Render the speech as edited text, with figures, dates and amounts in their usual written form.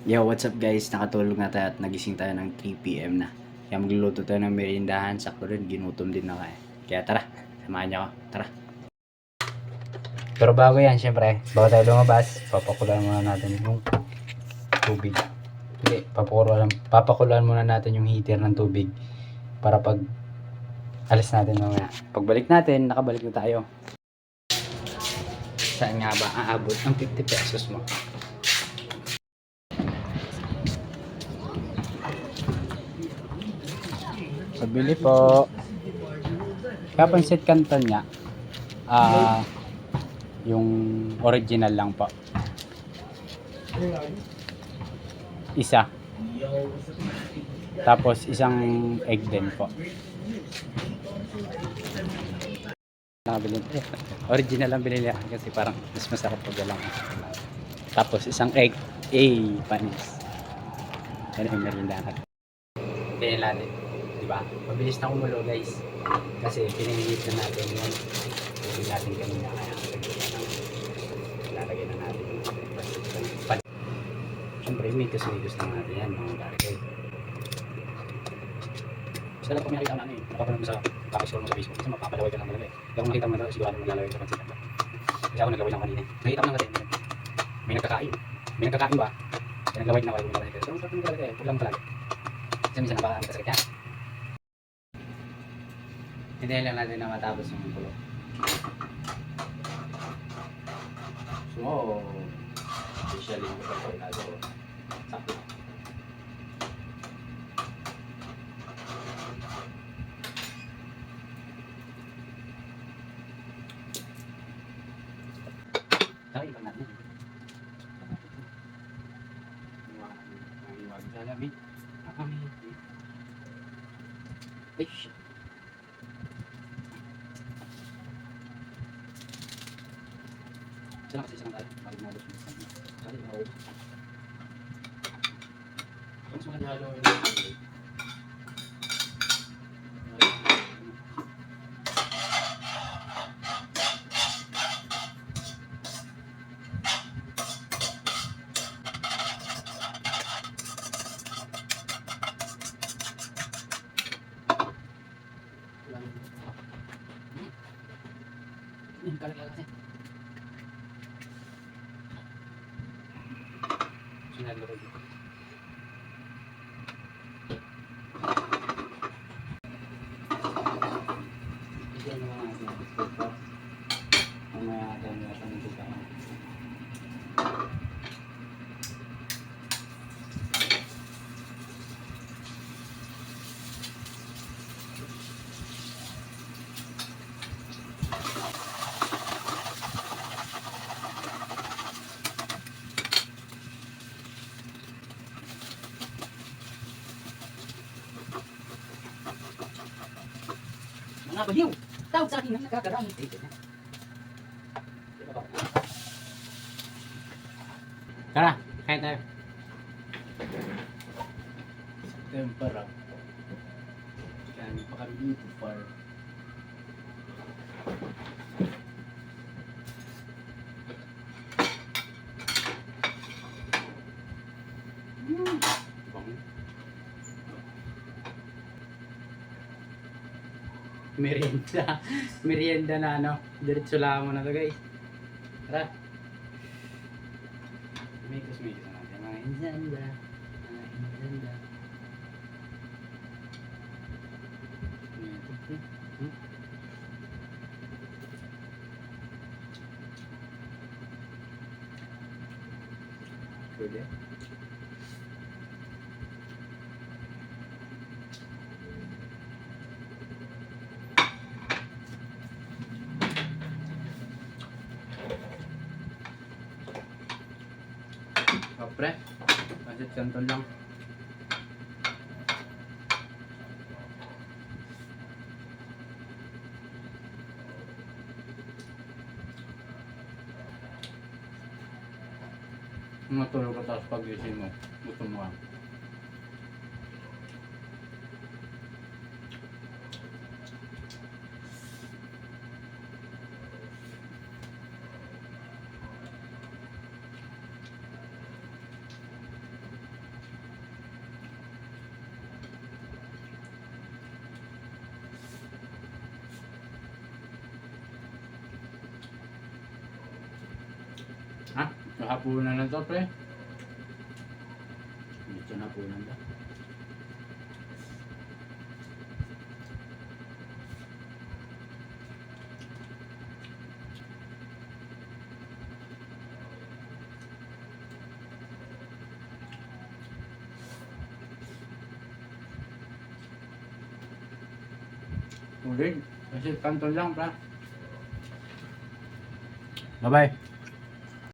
Yo, what's up guys? Nakatulog na tayo at nagising tayo ng 3 PM na. Kaya magluluto tayo ng merindahan. Sakto rin, ginutom din na kaya. Kaya tara, samahan niyo ako. Tara. Pero bago yan, syempre, bago tayo lumabas, papakulan muna natin yung tubig. Hindi, papakulan muna natin yung heater ng tubig para pag alis natin mamaya. Pagbalik natin, nakabalik na tayo. Saan nga ba aabot ang 50 pesos mo? Pabili po. Kaya pansit canton niya, yung original lang po. Isa. Tapos isang egg din po. Nakabili. Original lang binili kasi parang mas masarap pag walang. Tapos isang egg. Panis. Yan ang merinda natin. Pinili natin. Diba? Mabilis na kumulo guys. Kasi piniliit na natin yun. Piniliit natin kanina. Kaya lalagay na natin. Siyempre, mitos lang natin yan. Mga garikoy. Basta lang kung may nakita mo napapanood mo sa pakiscore mo sa Facebook. Kasi mapapalaway ka lang talaga eh. Kaya kung nakita mo na sigurado maglalaway ka pansin. Kasi ako naglaway lang kanina eh. Nakita mo lang kasi may nagkakain. May nagkakain ba? Kaya naglaway na ako. So, ang sarap mo talaga eh. Huwag lang talaga. Kasi minsan napakarami ka sa kanya. Hintayin lang natin na matapos yung kulo. So, officially yung kulo ito. Sakto. Kaya iba natin. Iwag sa lamin. Ay, shit. Sana kasi isang tayo. Bakit mo gusto mo? Kasi ako. Mas magandalo yung kalaglag kasi. Sinalo ko dito. Ito yung mga natin. Mamaya natin yung nasa ng buka. Mga baliw! Tawag sa akin ng nagkakarami. Tara, kain tayo. Tempera. Yan, pa kami dito par. Merienda. Merienda na ano. Diretso lang mo na to guys. Tara. Mikos na natin. Mga inzanda. Mga inzanda. Pwede. Pre, pasit canton lang. Matulog ka tapos pag-isip mo, gusto mo ka. Kahapunan na to, pre. Medyo napunan ba? Ulit. Kasi kanto lang, pre. Bye-bye.